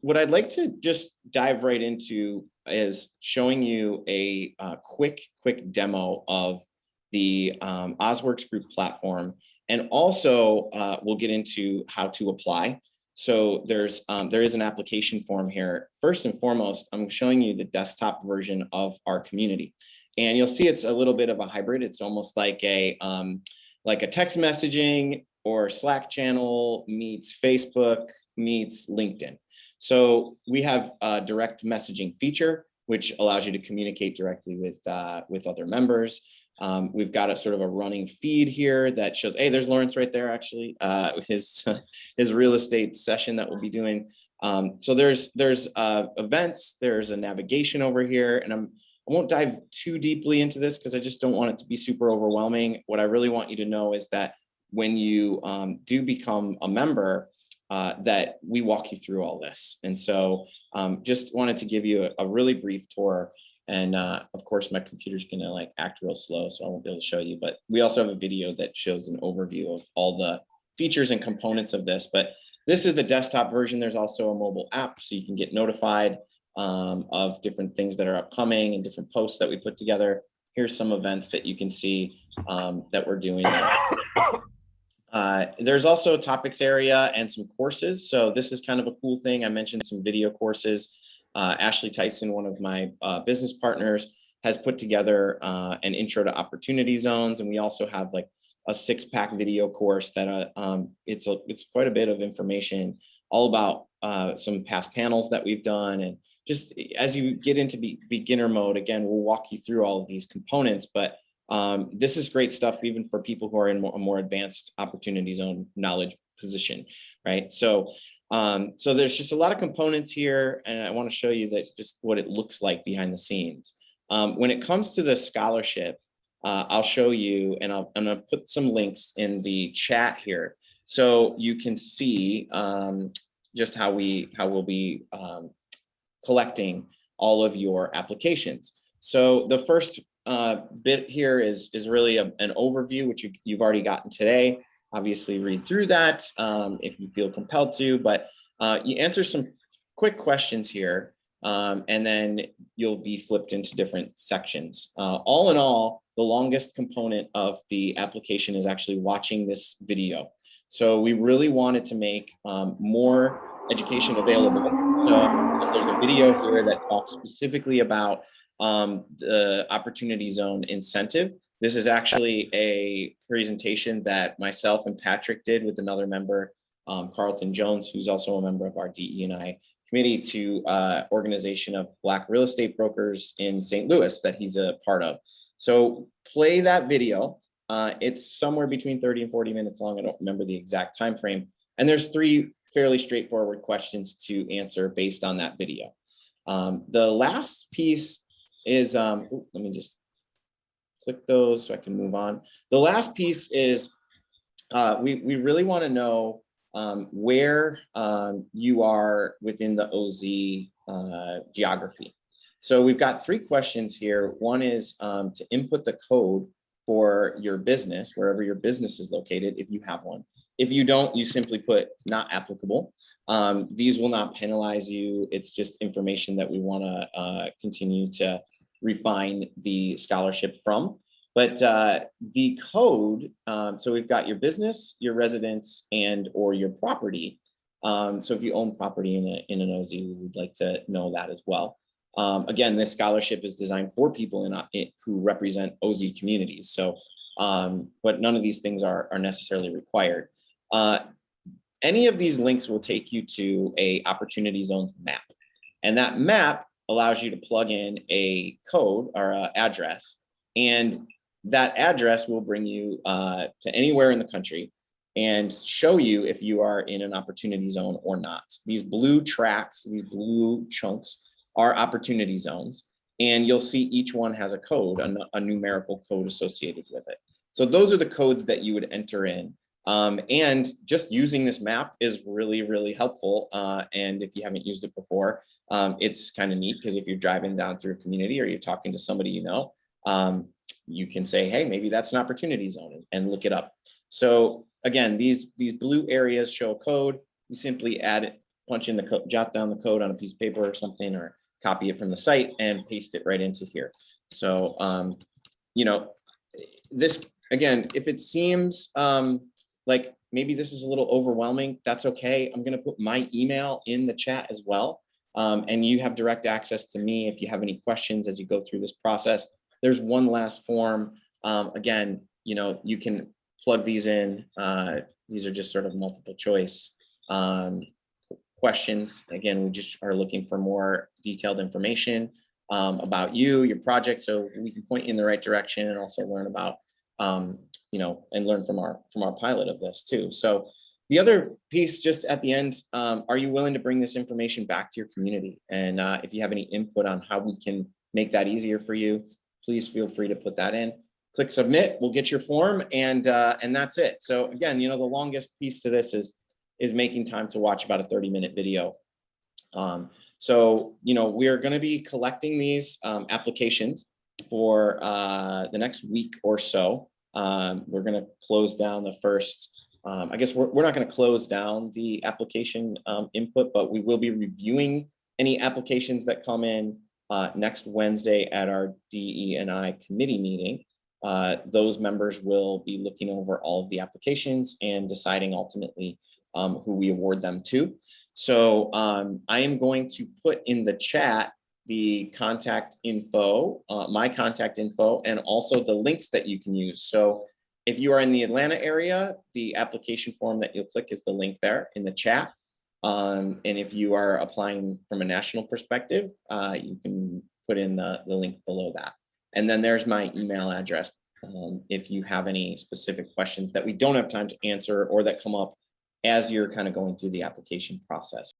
what I'd like to just dive right into is showing you a quick demo of the OZworks group platform. And also we'll get into how to apply. So there is an application form here. First and foremost, I'm showing you the desktop version of our community. And you'll see it's a little bit of a hybrid. It's almost like a text messaging or Slack channel meets Facebook meets LinkedIn. So we have a direct messaging feature, which allows you to communicate directly with other members. We've got a sort of a running feed here that shows, hey, there's Lawrence right there, actually, his real estate session that we'll be doing. So there's events, there's a navigation over here, and I won't dive too deeply into this because I just don't want it to be super overwhelming. What I really want you to know is that when you do become a member, that we walk you through all this. And so just wanted to give you a really brief tour. And of course, my computer's gonna act real slow, so I won't be able to show you, but we also have a video that shows an overview of all the features and components of this. But this is the desktop version. There's also a mobile app, so you can get notified of different things that are upcoming and different posts that we put together. Here's some events that you can see that we're doing. There's also a topics area and some courses. So this is kind of a cool thing. I mentioned some video courses. Ashley Tyson, one of my business partners, has put together an intro to opportunity zones. And we also have a 6-pack video course that it's quite a bit of information all about some past panels that we've done. And just as you get into beginner mode, again, we'll walk you through all of these components, but this is great stuff even for people who are in a more advanced opportunity zone knowledge position, right? So there's just a lot of components here, and I want to show you that just what it looks like behind the scenes. When it comes to the scholarship, I'll show you, and I'm going to put some links in the chat here so you can see just how we'll be collecting all of your applications. So the first bit here is really an overview, which you've already gotten today. Obviously read through that if you feel compelled to, but you answer some quick questions here, and then you'll be flipped into different sections. All in all, the longest component of the application is actually watching this video. So we really wanted to make more education available. So there's a video here that talks specifically about the Opportunity Zone incentive. This is actually a presentation that myself and Patrick did with another member, Carlton Jones, who's also a member of our DE&I committee, to organization of Black real estate brokers in St. Louis that he's a part of. So play that video. It's somewhere between 30 and 40 minutes long. I don't remember the exact time frame. And there's 3 fairly straightforward questions to answer based on that video. The last piece is, let me just click those so I can move on. The last piece is we really want to know where you are within the OZ geography. So we've got 3 questions here. One is to input the code for your business, wherever your business is located, if you have one. If you don't, you simply put not applicable. These will not penalize you. It's just information that we want to continue to refine the scholarship from. But the code, so we've got your business, your residence, and or your property. So if you own property in an OZ, we would like to know that as well. Again, this scholarship is designed for people who represent OZ communities. So, but none of these things are necessarily required. Any of these links will take you to a Opportunity Zones map. And that map allows you to plug in a code or an address. And that address will bring you to anywhere in the country and show you if you are in an opportunity zone or not. These blue tracks, these blue chunks are opportunity zones. And you'll see each one has a code, a numerical code associated with it. So those are the codes that you would enter in. And just using this map is really, really helpful. And if you haven't used it before, it's kind of neat because if you're driving down through a community or you're talking to somebody you know, you can say, hey, maybe that's an opportunity zone and look it up. So again, these blue areas show code. You simply punch in the code, jot down the code on a piece of paper or something, or copy it from the site and paste it right into here. So, you know, this, again, if it seems like maybe this is a little overwhelming, that's okay. I'm going to put my email in the chat as well. And you have direct access to me if you have any questions as you go through this process. There's one last form. Again, you know, you can plug these in. These are just sort of multiple choice questions. Again, we just are looking for more detailed information about you, your project, so we can point you in the right direction and also learn about, you know, and learn from our pilot of this too. So the other piece just at the end, are you willing to bring this information back to your community? And if you have any input on how we can make that easier for you, please feel free to put that in. Click submit, we'll get your form, and that's it. So again, you know, the longest piece to this is making time to watch about a 30-minute video. So, you know, we're going to be collecting these applications for the next week or so. We're going to close down the first, I guess we're not going to close down the application input, but we will be reviewing any applications that come in next Wednesday at our DE&I committee meeting. Those members will be looking over all of the applications and deciding ultimately who we award them to. So I am going to put in the chat the contact info, my contact info, and also the links that you can use. So if you are in the Atlanta area, the application form that you'll click is the link there in the chat. And if you are applying from a national perspective, you can put in the link below that. And then there's my email address if you have any specific questions that we don't have time to answer or that come up as you're kind of going through the application process.